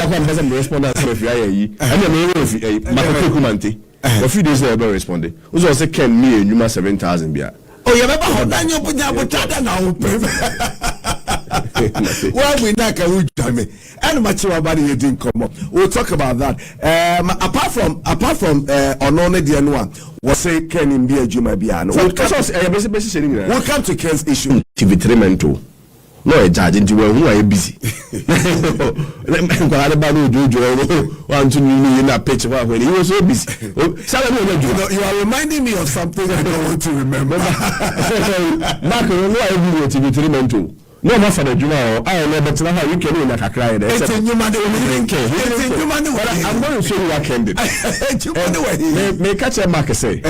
can't respond as if you are Mark Okraku Mantey. A few days later, responded. Also, say Ken me and you 7,000 beer. Oh, you remember how Daniel put now? Well, we not can me. And much about it didn't come up. We'll talk about that. Apart from Onone Dianwa, was say Ken in Bia Juma Biano. We'll come to Ken's issue. TV3 mental. No, a judge into who are busy. Want to in that picture when he was so busy. You are reminding me of something I don't want to remember. Mark, TV3 mental. No more for the Juma. I know but how you can like a cry. It's a new money. I'm going to show you what Ken did. May catch a mark say.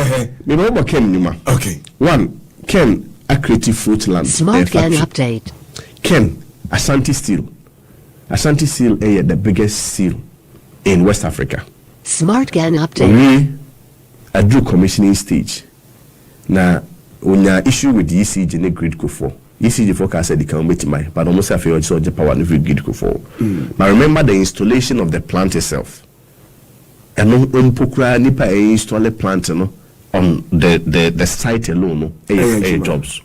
Me know what Ken Numa. Okay. One, Ken, a creative fruit land. Smart Ken update. Ken, Ashanti Steel. Ashanti Steel is the biggest steel in West Africa. Smart Ken update. We are do commissioning stage. Now, when you issue with the ECG in the grid for ECG forecast said the can meet my, but almost a few so the power and grid for. But remember the installation of the plant itself. And no pokra nipa install a plant on the site alone, jobs.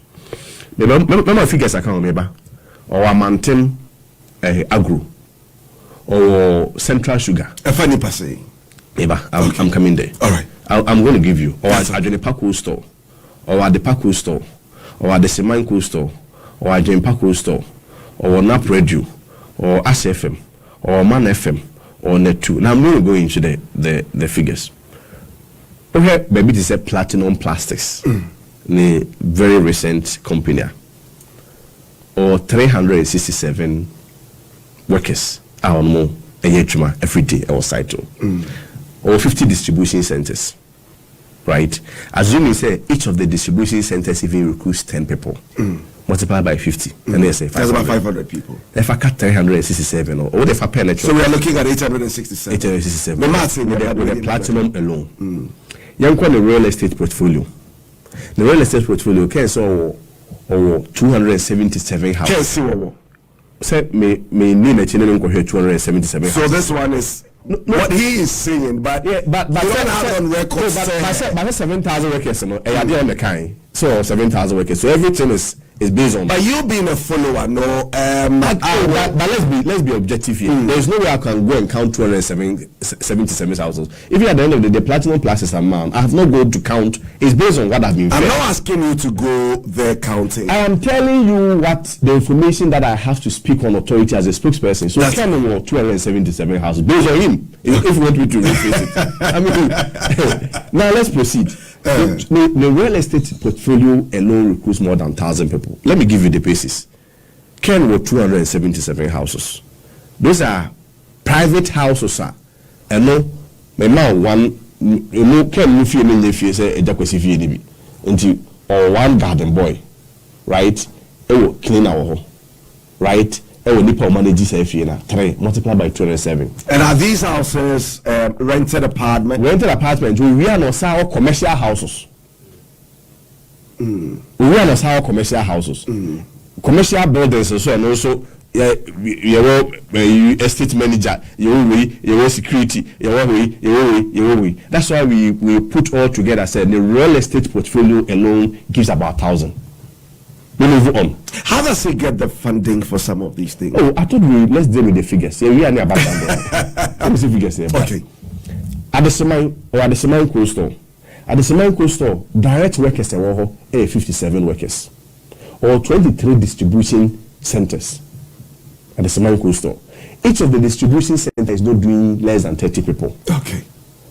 Remember figures I can't remember. Or a mountain agro or central sugar. A funny passing. I'm coming there. All right. I'm going to give you. Or at the Paco store, or at the Paco store, or at the Semanco store, or at the Paco store, or NAP Radio, or ASFM, or Man FM, or Net2. Now I'm going to go into the figures. Okay, maybe this is Platinum Plastics, a very recent company. Or 367 workers are on more every day or site or 50 distribution centers, right? Assuming say each of the distribution centers even recruits 10 people, multiply by 50, and they say that's about 500 people. If I cut 367 or if I penetrate, so we are looking at 867. 867 with the platinum alone. Young the real estate portfolio. The real estate portfolio can so. Or 277 houses. Can't see what. Say me name a channel 277. So this one is what he is saying, but yeah, but you don't have on record. But 7,000 workers, no, on the kind. So 7,000 workers. So everything is based on. But you being a follower, no. But let's be objective here. There's no way I can go and count 277 houses. If you at the end of the day, platinum plus is a man, I have not go to count. It's based on what I've been. I'm not asking you to go there counting. I am telling you what the information that I have to speak on authority as a spokesperson. So can 277 houses based on him. If you want me to rephrase it, I mean. Now let's proceed. The real estate portfolio alone recruits more than 1,000 people. Let me give you the basis. Ken were 277 houses. Those are private houses, and no, my man one, you know, Ken no fear me if you say a jackassi fear until or one garden boy, right? It will clean our home, right? It will nipa manage this fear 3 multiplied by 207. And are these houses rented apartment? Rented apartment. We are not our commercial houses. We are not our commercial houses. Commercial buildings also, and also your estate manager, your security, your. That's why we put all together. Said the real estate portfolio alone gives about 1,000. We move on. How does he get the funding for some of these things? Oh, I thought let's deal with the figures. Yeah, we are near about that. Let me see figures here. Okay. At the Seman Cold Store. At the Seman Cold Store, direct workers are 57 workers. Or 23 distribution centers at the Seman Cold Store. Each of the distribution centers is not doing less than 30 people. Okay.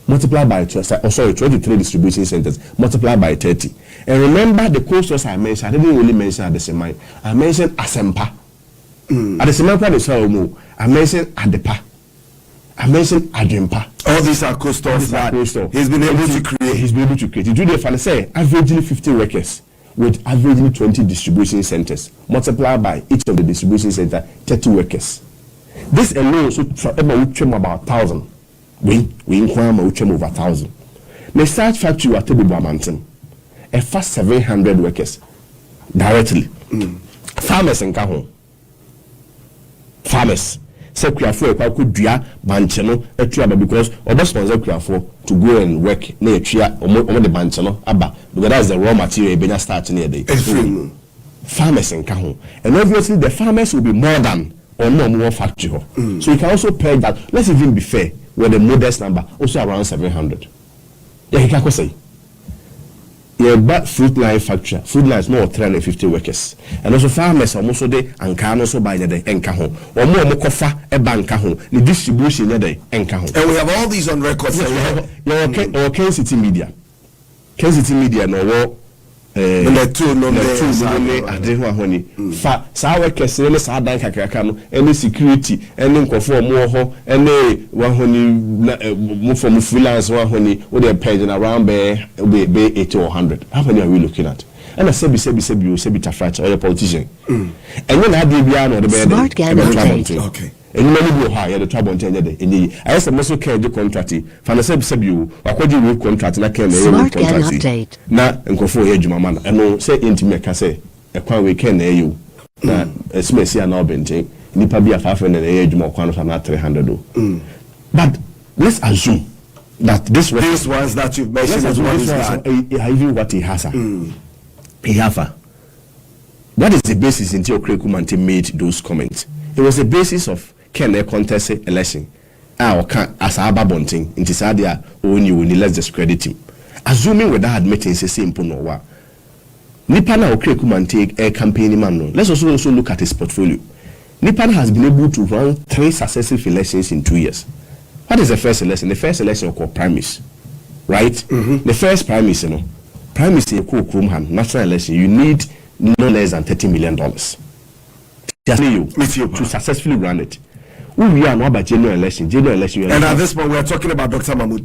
Multiply by 23 distribution centers, multiply by 30. And remember the cold stores I mentioned, I didn't really mention at the Seman. I mentioned Asempa. At the Seman I mentioned Adepa. I mentioned Adempa. All these are cold stores that he's been able to create. He's been able to create. You do the say averagely 50 workers with averagely 20 distribution centers. Multiply by each of the distribution centers, 30 workers. This alone so about 1,000. We inquire over 1,000. The starch factory at Table Mountain, a fast 700 workers directly. Farmers in Kahon. Farmers say Kuafo could dua bancheno etuaba because obo sponsor Kuafo to go and work na etua omo the bancheno aba because that's the raw material ebenya start near day. Farmers in Kaho. And obviously the farmers will be more than or no more factory. So you can also pay that. Let's even be fair with the modest number, also around 700. Yeah, you can say. Yeah, but fruit line factory, food line is more 350 workers. And also farmers are also there and can also buy the Enkaho. Or more Mokofa a bankaho, the distribution there Enkaho. And we have all these on record. Or Kansas City Media. Kansas City Media no the two no fa sa workers ne sa dan kakaka no any security any nkofo mo ho any wa honi mo from freelance wa honi we dey pay around be 80 or 100. How many are we looking at? And I say be tafrat or a politician and when I dey bia no the be okay and many go higher the trouble on the day I say most okay the contract fa na say you akwaji we contract na can contract na nkofo ye adwuma ma no say intime ka say e kwa we can na you na smesi na obente nipa bia 500 na ye adwuma kwa no na 300 but let's assume that these ones that you've mentioned as one is even what he has he have that is the basis until Okraku Mantey made those comments. It was the basis of Kenya contest election. As Aba Bonting, into Sadia, only let's discredit him. Assuming with that admitting it's simple no wa. Nipana Okraku Mantey a campaign man. Let's also look at his portfolio. Nipana has been able to run 3 successive elections in 2 years. What is the first election? The first election called primaries, right? The first primaries, primaries in Kukumhan national election. You need no less than $30 million. Just you to successfully run it. We are not about general election. And at this point, we are talking about Dr. Mahmoud.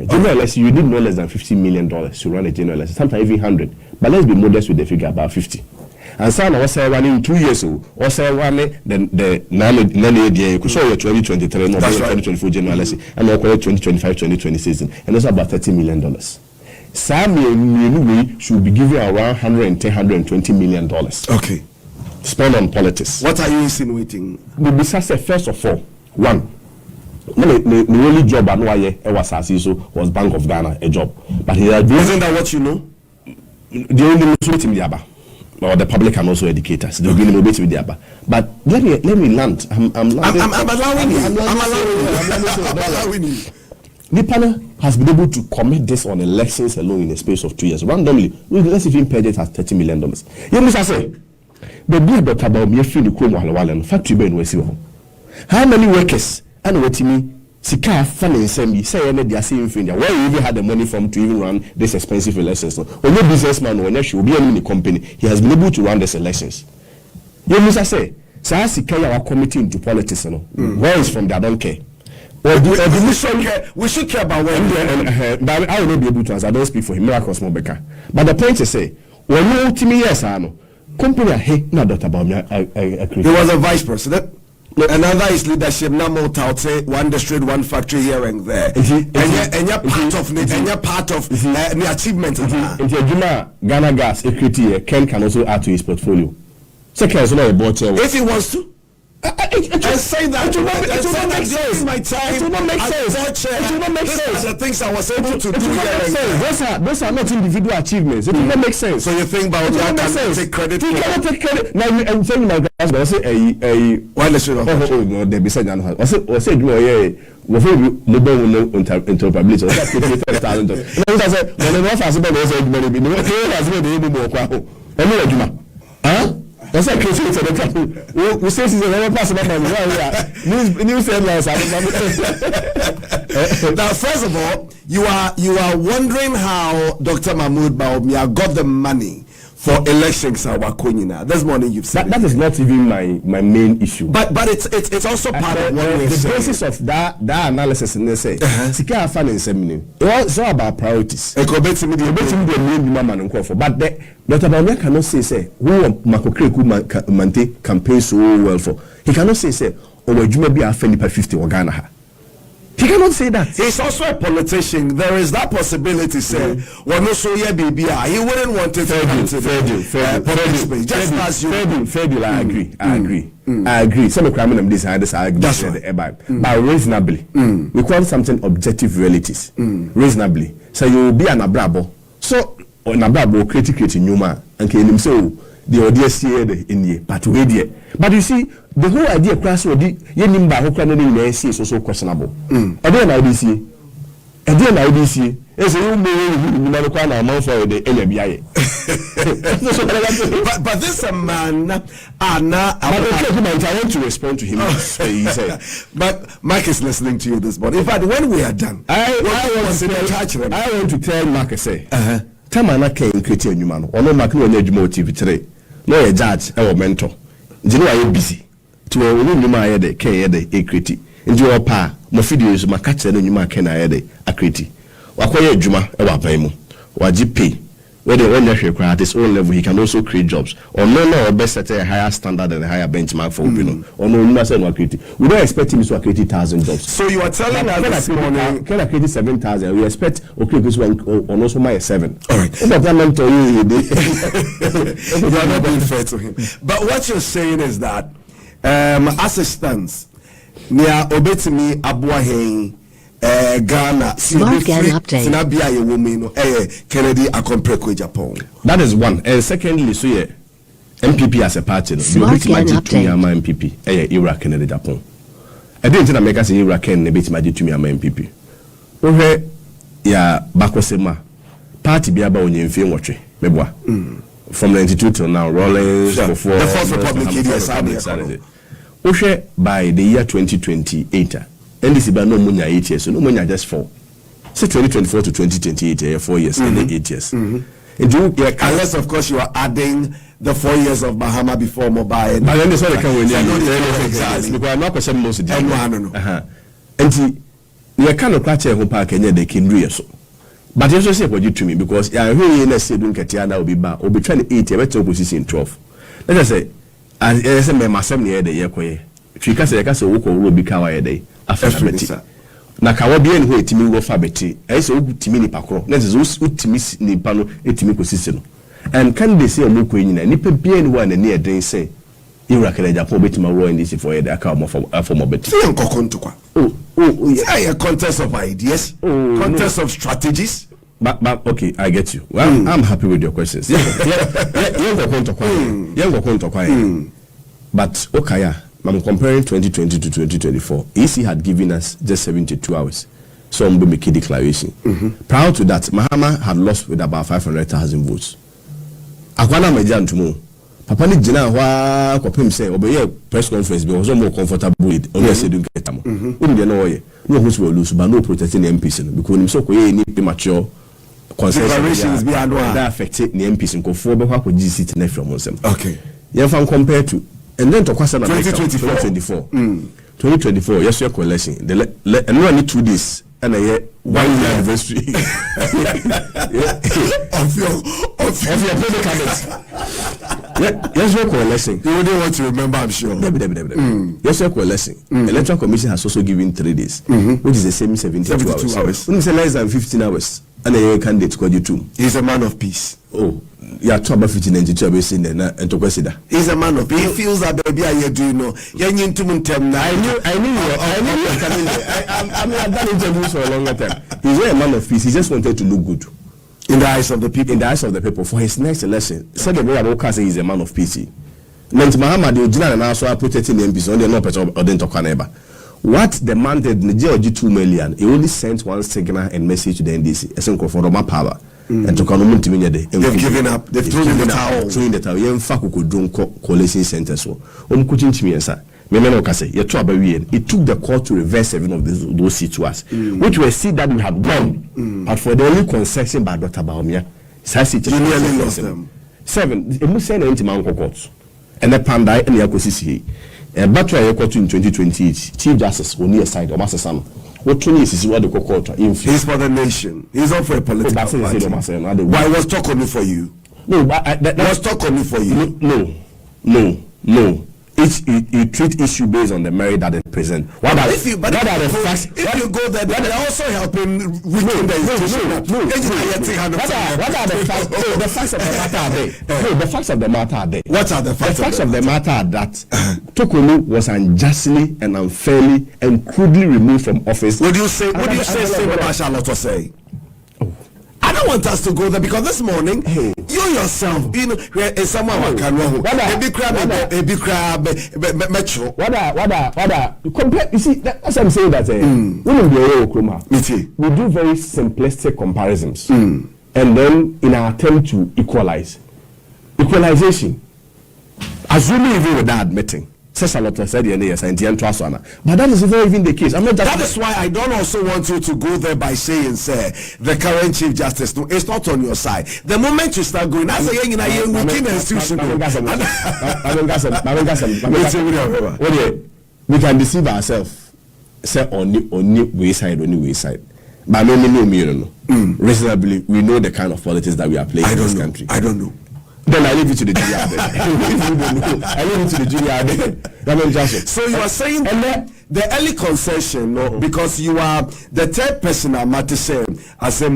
General election, you need no less than $50 million to run a general election. Sometimes even 100. But let's be modest with the figure, about 50. And some was running 2 years ago. Also running the 2023, no 2024 general election, and 2025, 2026, and also about $30 million. Some should be given around $120 million. Okay. Spend on politics. What are you insinuating? Besides, first of all, one, the only job I know was Bank of Ghana, a job. But isn't that what you know? The only meeting or the public can also educate us. They'll be able to with the but let me land. I'm allowing you. Nipana has been able to commit this on elections alone in a space of 2 years. Randomly, let's even pay it at $30 million. You must say, the big doctor about me feel the Kumu factory ben we see. How many workers and what me Sika funny send say they are saying where you even had the money from to even run this expensive elections. When your businessman when you should be in the company, he has been able to run these elections. You must say, Sika our committee into politics, where is from I don't care. We should care about where but I will not be able to answer. I don't speak for him. Miracles more better. But the point is say, when you to me yes, I know. Company hey, not that about me. There was a vice president. Another is leadership. Now more out say one district, one factory here and there. And you're part of it. And you're part of the achievement. And your Ghana Gas equity Ken can also add to his portfolio. Second is not a board if he wants to. I say that it will not make sense. My time. It will not make sense. It will not make sense. The things I was able to do here. Those are not individual achievements. It will not make sense. So you think about that can take credit? He cannot take credit. Now I'm saying my guys, but I say why let's show no, they be said I say we feel mobile interoperability. That's $50,000. I said when the office about those money be no has been able to work. Huh? That's like we say it's a possible news headlines. Now, first of all, you are wondering how Dr. Mahmoud Bawumia got the money for elections. This morning you've said that is not even my main issue. But it's also part of what we're the basis of that analysis. And they say, it's all about priorities. But Dr. Bawumia cannot say who Mark Okraku Mantey campaign so well for. He cannot say oh, you may be a 50 or Ghana. He cannot say that. He's also a politician. There is that possibility, say, well, no, so yeah, baby, he wouldn't want to fair deal. Just as you. Fair deal, I agree. Some crime in this, I agree. That's right. But reasonably, we call something objective realities. Reasonably. So you will be an abrabo. So, an abrabo, creating Numa, and can him so. The audience in the but you see the whole idea class or the yenimba who can is also questionable. Again, IDC is a but this a man I want to respond to him. He said, but Mark is listening to you this morning. In fact, when we are done, I want to tell Mark say Tamana can create a new man or no Mark no TV3. No a judge or mentor. You know I am busy. To a woman you might have a criti. And your pa, my videos, my catcher, and you might can I had a criti. Wakoya Juma, a wapamo. Wajipi. Where the owner at his own level, he can also create jobs. Or no, best set a higher standard and a higher benchmark for Opino. Or no, no, criti. We don't expect him to create 1,000 jobs. So you are telling us this morning, can I create 7,000? We expect this one on also my 7. All right. You are not being fair to him. But what you're saying is that assistance near Obetimi Abuahe Ghana Smart Ghana update. Sinabia ye woman Kennedy Akompreko Japan. That is one. And secondly, so yeah, MPP as a party. Smart Ghana update. MPP. Iraq Kennedy Japan. I didn't make us Iraq and bit my to me MPP. Okay, yeah, Bakosema party be about when film watch mebwa. From 92 till now, rolling the Fourth Republic Saturday. Okay, by the year 2028. And this is no money 8 years, so no money just 4. So 2024 to 2028, 4 years and 8 years. And unless of course you are adding the 4 years of Bahama before mobile. But then that's what I can win. Exactly. Because I'm not question most of the time. And you can't catch a home park and they can do so. But you also say what you to me because I really in a sedum Katiana will be back or be trying to eat a better position 12. Let us say, I say, my 7 year the year. If you can say, I can say, will be Kawa day. After na kawabi en ho etimi wo fa beti e se ogutimi ni pakro na ze utimi ni pano etimi kosisi no and can they say omoko nyina nipa bia ni wa na ne eden say Iraq na Japan betima ro ndc for head aka mo for mo beti say nkoko ntokwa yeah, a contest of ideas, contest of strategies. But okay, I get you. Well, I'm happy with your questions. But okay, I'm comparing 2020 to 2024. EC had given us just 72 hours. So I'm going to make a declaration. Prior to that, Mahama had lost with about 500,000 votes. Akwana Mejan tomorrow. Papa ni jina wa kopim say obeye press conference be was more comfortable with only say do get am. Dey no way. No who will lose but no protecting the MPs because him so koye ni premature considerations be and that affect the MPs nko for be kwa GC seat na from onsem. Okay. You can compare to and then to kwasa na 2024. Yes, your collection. And no need 2 days and a year 1 year anniversary of your predicament. Yes, your collection. You wouldn't want to remember, I'm sure. Yes, your collection. Electoral Commission has also given 3 days, which is the same 72 hours. When you say less than 15 hours, and a candidate called you too. He's a man of peace. Oh, yeah, talk about 1592 and to consider. He's a man of peace. He feels that baby I do know. I knew you're coming there. I'm not done interviews for a longer time. He's a man of peace. He just wanted to look good. In the eyes of the people. In the eyes of the people. For his next election. Said the way about say he's a man of peace. Meant Muhammad, the original and also protecting the MPs on the no petrol or didn't talk neighbor. What demanded Nigeria 2 million, he only sent one signal and message to the NDC. A single for Roma power. And to come to me, they've given up. They've thrown in the towel. Throwing the towel. You could do coalition centers. So, couldn't to me and sir. It took the court to reverse 7 of those seats to us, which we see that we have gone. But for the only concession by Dr. Baumia, you nearly lost them. 7. It must send into Manco courts. And the Pandai and the Akosisi. But I court in 2028. Chief Justice will near side of Master Sam. What 20 years is what the court influence. He's for the nation. He's not for a political party. Why was talk only for you? No, but was talk only for you? No. you treat issue based on the merit that it present. What are the facts? If you go there, they're also helping weaken the institution. What are the facts? The facts of the matter are there. No, the facts of the matter are there. What are the facts? The facts of the matter are that Tokolo was unjustly and unfairly and crudely removed from office. Would you say what Charlotte was saying? I don't want us to go there because this morning, you yourself, you know, is someone who can know. A big crab, metro. Compare. You see, that's what I'm saying. That we do very simplistic comparisons, and then in our attempt to equalization, assuming even without admitting. Says a lot of said yes, and but that is not even the case. That is why I don't also want you to go there by saying, say, the current Chief Justice. No, it's not on your side. The moment you start going, as a young institution, we can deceive ourselves. Say only wayside. But no. Reasonably, we know the kind of politics that we are playing in this country. I don't know. Then I leave it to the jury. I leave it to the jury. So you are saying the early concession, no, because you are the third person I'm at the same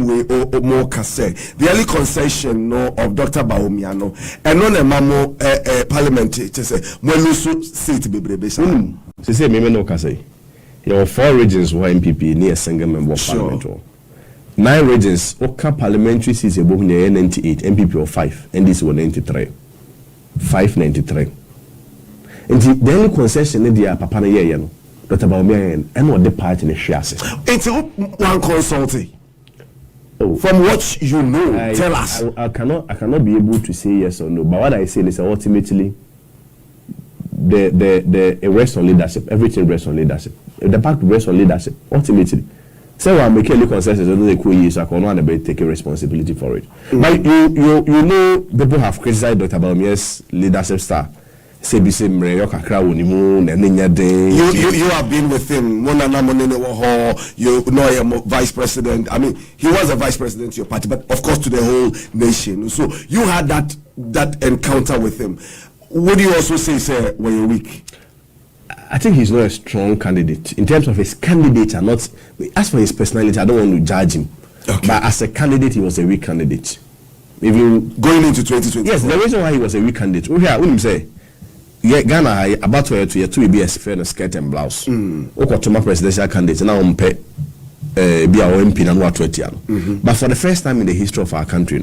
way or more say the early concession, no, of Dr. Bawumiano and no mamo parliament to say Mwelusu seat be brebe. She say me no kase. There are 4 regions where MPP near a single member of parliament. 9 regions, Oka parliamentary seats above near 98, MPP of 5, and this was 93. 593. And the only concession in the Papa Yano, Dr. Bawumiano, and what the party in the shares. It's one consulting. From what you know, tell us. I cannot be able to say yes or no, but what I say is ultimately the rest on leadership, everything rests on leadership. The party rests on leadership, ultimately. So I'm making a consensus on the cool years. I can't take a responsibility for it. But you know, people have criticized Dr. Bawumiano's leadership style. Say be say you have been with him. You know, you're vice president. I mean, he was a vice president to your party, but of course to the whole nation. So you had that encounter with him. What do you also say when you're weak? I think he's not a strong candidate. In terms of his candidates, as for his personality, I don't want to judge him. Okay. But as a candidate, he was a weak candidate. Even going into 2020. Yes, the reason why he was a weak candidate. We hear say, Ghana about to be a fair and skirt and blouse. To presidential candidate now be our MP and what But for the first time in the history of our country,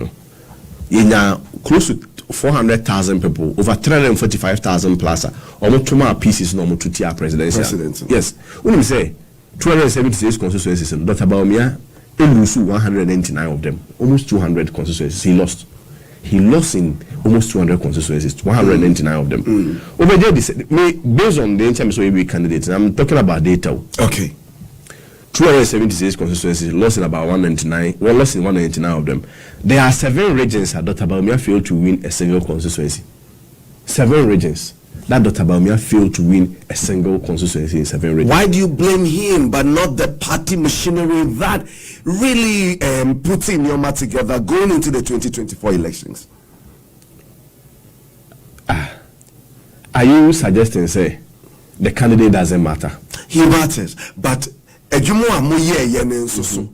close to 400,000 people, over 345,000 plus, almost 2 pieces no to tia presidential. Yes, when we say 276 constituencies, Dr. Bawumia lose 199 of them, almost 200 constituencies. He lost in almost 200 constituencies, 199 of them. Over there, based on the terms of every candidate, I'm talking about data. Okay. 276 constituencies, lost in about 199. Well, lost in 199 of them. There are 7 regions that Dr. Bawumia failed to win a single constituency. 7 regions that Dr. Bawumia failed to win a single constituency in 7 regions. Why do you blame him but not the party machinery that really puts in Yoma together going into the 2024 elections? Are you suggesting, say, the candidate doesn't matter? He matters, but Ejumo amoye yene nsoso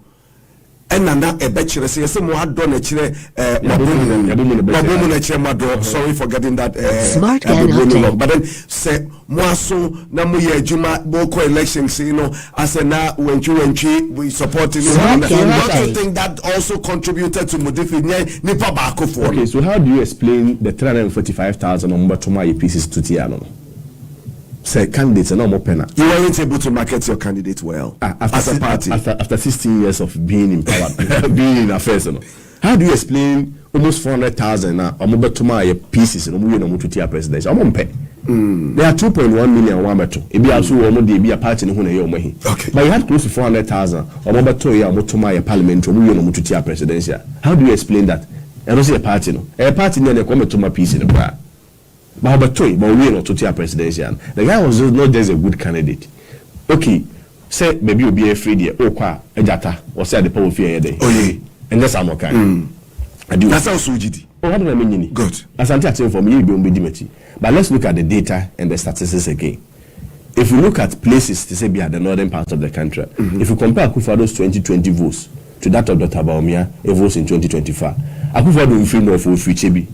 enana ebechire say say mo adon na chire mabomu na chire mado. Sorry for getting that smart guy, but then say mo aso na mo ye ejuma boko elections, you know, as na wentwi we supporting you. Don't you think that also contributed to Modifi nipa baako for? Okay, so how do you explain the 345,000 on Batoma pieces to Tiano? Say candidates are no more penna. You weren't able to market your candidate well as a party after 16 years of being in power, being in affairs. How do you explain almost 400,000 now? Pieces and we presidential. There are 2.1 million wameto. It be also be a party in okay. But you had close to 400,000 or Mobatoya parliament or presidential. How do you explain that? And also a party no. A party near the Cometoma piece in the bar. But we not to presidential. The guy was not just a good candidate. Okay, say maybe you'll be afraid here. Oh, ejata or say the power fear day. Oh, yeah. And that's how kind. That's how Sujidi. what do I mean? Good. As I'm telling for me, you don't be dimity. But let's look at the data and the statistics again. If you look at places to say be at the northern part of the country, if you compare Akufo-Addo's 2020 votes to that of Dr. Bawumia votes in 2025, Akufo-Addo will feel more for Fichebi.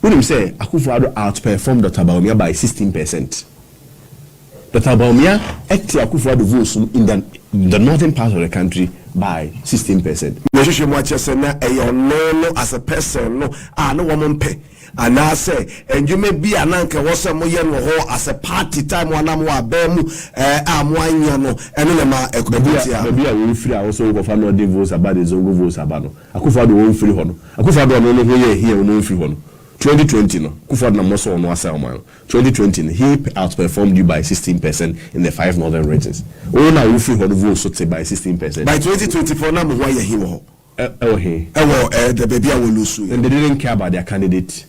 When you say Akufo-Addo outperformed Dr. Bawumia by 16%. Dr. Bawumia acted Akufo-Addo votes in the northern part of the country by 16%. As a person, no, no woman pay. And I say, and you may be an uncle was a moyen as a party time when I'm bemu, I'm one yano, and then maybe I will free also go for no votes about the Zongo votes about Akufo-Addo won't free hono. Akufo-Addo no no here no free hono. 2020 no Akufo-Addo no so no asama. 2020 he outperformed you by 16% in the 5 northern regions. Oh na will free hono votes so by 16%. By 2024 na mo why him the baby I will lose. And they didn't care about their candidate.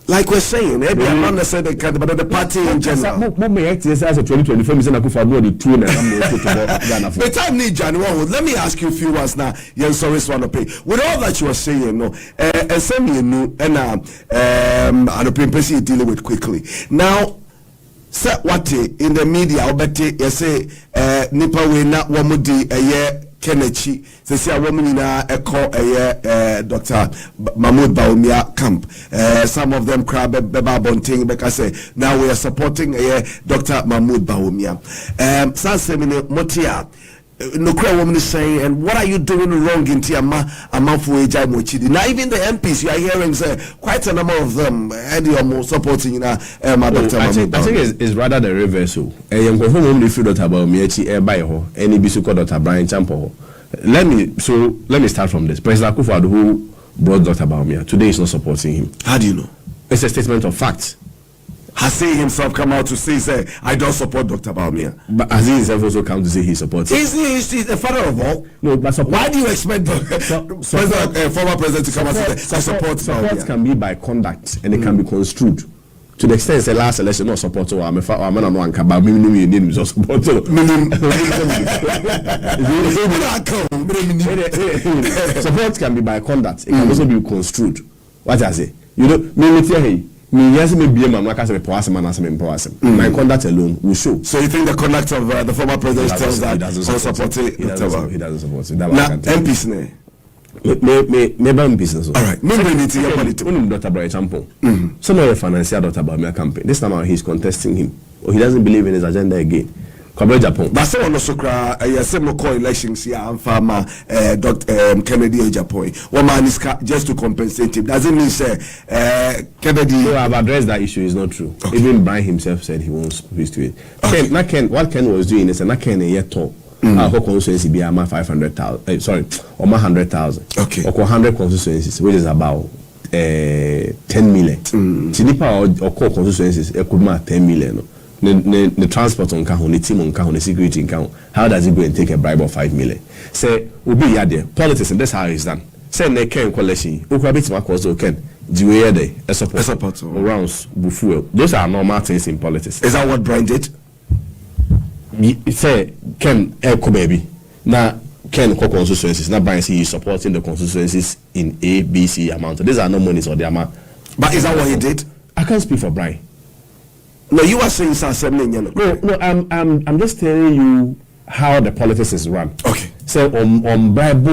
Like we're saying, maybe I'm not necessarily the candidate, but the party in general. What may act as a 2024 Mr. Akufo-Addo the 2 and the time need January. Let me ask you a few words now. Yes, sorry, want to pay. With all that you are saying, no, and send me a new and a person dealing with quickly. Now, say what in the media, I'll bet you say, Nipa we not one more day a year. Kenechi, they say a woman in a Dr. Mahmoud Bawumia camp. Some of them cry Beba Bonting because say now we are supporting Dr. Mahmoud Bawumia. Sansemine Motia. No cry woman is saying, and what are you doing wrong in Tiama Amafu Ejai Mochidi? Now even the MPs you are hearing say quite a number of them and you are more supporting Dr. Mahmoud. I think it's rather the reverse. Young confirm only feel Dr. Bawumia by ho any bisuko Dr. Brian Champo. Let me start from this. President Akufo-Addo who brought Dr. Bawumia today is not supporting him. How do you know? It's a statement of fact. Has he himself come out to say I don't support Dr. Bawumia? But has he himself also come to say he supports him? Is he the father of all? No, but why do you expect the former president to come out and say I support Bawumia? Support can be by conduct and it can be construed. To the extent the last election not support or I'm a man no anka but me need support. Support can be by conduct. It can also be construed. What I say? You know, my conduct alone will show. So you think the conduct of the former president tells that he doesn't support it? He doesn't support it. Now, MPs Maybe business. All right. Maybe Dr. Brian Champo. Some of the financial Dr. Bawumia campaign. This time he's contesting him, or he doesn't believe in his agenda again. Japan. But someone also cry. Some call elections here. I'm farmer. Dr. Kennedy Japan. One man is just to compensate him. Doesn't mean say Kennedy. No, I've addressed that issue. It's not true. Okay. Even Brian himself said he won't speak to it. Okay. What Ken was doing is not Ken yet talk. Our constituency be 500,000. Sorry, or 100,000. Okay. Or 100 constituencies, which is about 10 million. Tinipa or core constituencies, it could mark 10 million. The transport on count, the team on count, the security on count. How does he go and take a bribe of 5 million? Say, we'll be there. Politics, and that's how it's done. Say, they can collection. Ukrabit Marcos, okay. Jiwe de, a support. Rounds, bufuel. Those are normal things in politics. Is that what Brian did? Say Ken Elko baby. Now Ken constituencies. Now Brian is supporting the constituencies in A, B, C amount. These are no monies or the amount. But is that what he did? I can't speak for Brian. No, you are saying something. No. I'm just telling you how the politics is run. Okay. So on bribe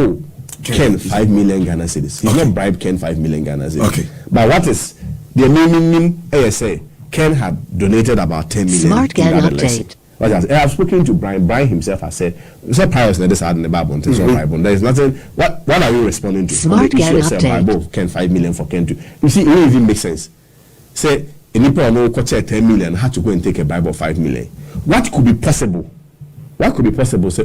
Ken 5 million Ghana cedis. He's not bribe Ken 5 million Ghana cedis. Okay. But what is the minimum ASA? Ken had donated about 10 million. Smart Ghana update. I've spoken to Brian. Brian himself has said, "Pious this in the Bible. There is nothing. What are you responding to? Smart Ghana update. Bible Ken 5 million for Ken too. You see, it won't even make sense. Say, people know 10 million had to go and take a Bible 5 million. What could be possible? Say,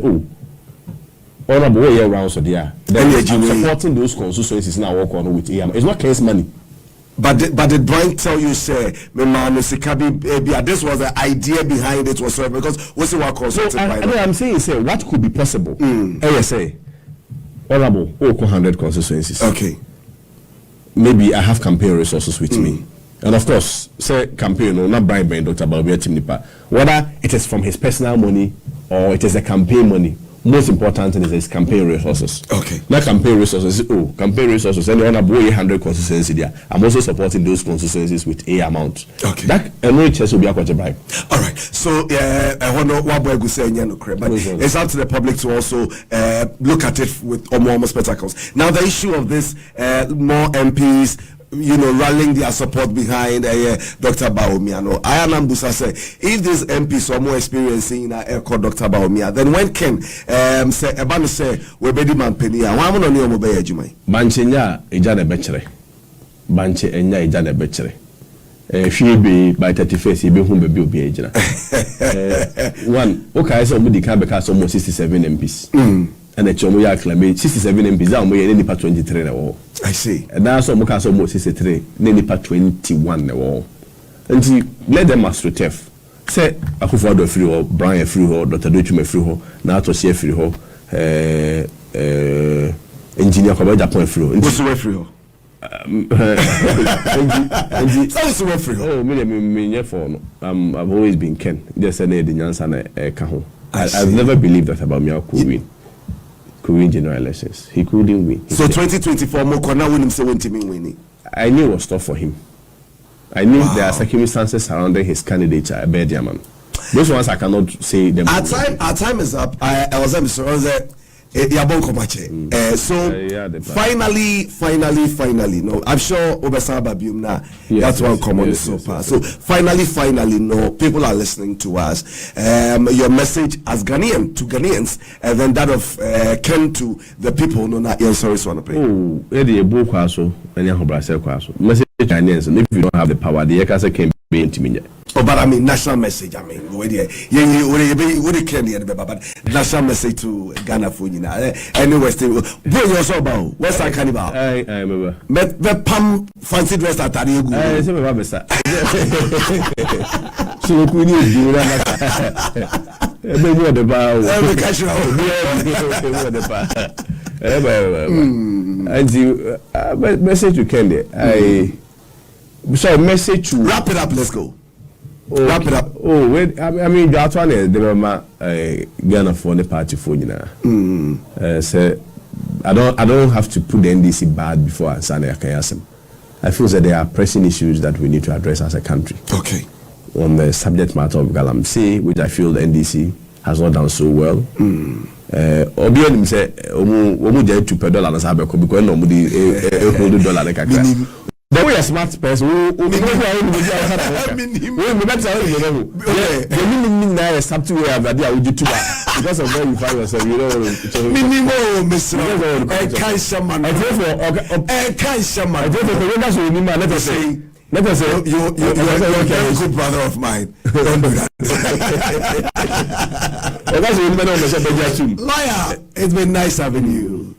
honorable way around so there. Then supporting those constituencies now work on with EM. It's not Ken's money. But did Brian tell you say this was the idea behind it whatsoever? Because what's the work consulted by that? I'm saying say what could be possible? ASA honorable 100 constituencies. Okay. Maybe I have campaign resources with me. And of course, say campaign or not bribing Dr. Bawumia Timnipa. Whether it is from his personal money or it is the campaign money, most important thing is campaign resources. Okay. Not campaign resources. Campaign resources. And when I buy 100 constituencies there, I'm also supporting those constituencies with a amount. Okay. That NHS will be a quarter bribe. All right. So I want to what boy go say but it's up to the public to also look at it with almost spectacles. Now the issue of this more MPs, rallying their support behind Dr. Bawumia. I am Busa say if these MPs are more experiencing Dr. Bawumia, then when can say Ebanu say we be man penia? Why am I not obey Jumai? Banchenya ejane bechere. Banche enya ejane bechere. If you be by 31st, you be home baby obi ejina. One, okay, so we declare because almost 67 MPs. And the chomo ya claim 67 MPs. That we nipa 23 na wo. I see. And now so much almost 63. Nipa 21 na wo. And let them ascertain. Say Akufo-Addo free ho, Brian free ho, Dr. Dochume free ho, na to see free ho. Engineer Kwabena Japan free ho. What's the free ho? I've always been Ken. Just an I've never believed that about me could win general elections. He couldn't win. So 2024 Mokona win him 70 winning. I knew it was tough for him. I knew there are circumstances surrounding his candidature. I bet man. Those ones I cannot say them. Our time is up. I was finally, no, I'm sure Obesaba Biumna, that's one common so far. So finally, no, people are listening to us. Your message as Ghanaian to Ghanaians, and then that of Ken to the people, no, not your sorry, so oh, Eddie, a book also, and Yahobrasel Quaso. Message Ghanaians, and if you don't have the power, the Ekasa can be intimate. Oh, but I mean national message. I mean, what can but national message to Ghana for you now. Anyway, still, boy, you're so about West Side Carnival. I remember. But the Pam fancy dress at Tarigu. I say, my sir. So we need to do that. Maybe the bar. And you message to Kende. So message to wrap it up. Let's go. Okay. Wrap it up. Oh, wait. I mean, that one is the Ghana for the party for you now. So I don't have to put the NDC bad before I sign a Kayasem. I feel that there are pressing issues that we need to address as a country. Okay. On the subject matter of Galamsey, which I feel the NDC has not done so well. Obianim say omu dey $2 na sabeko because no mudi $100 na kakra. The way a smart person we better something where that I would do because of where you find yourself, minimum let us say you're a very good brother of mine. Don't do that. Lawyer, it's been nice having you.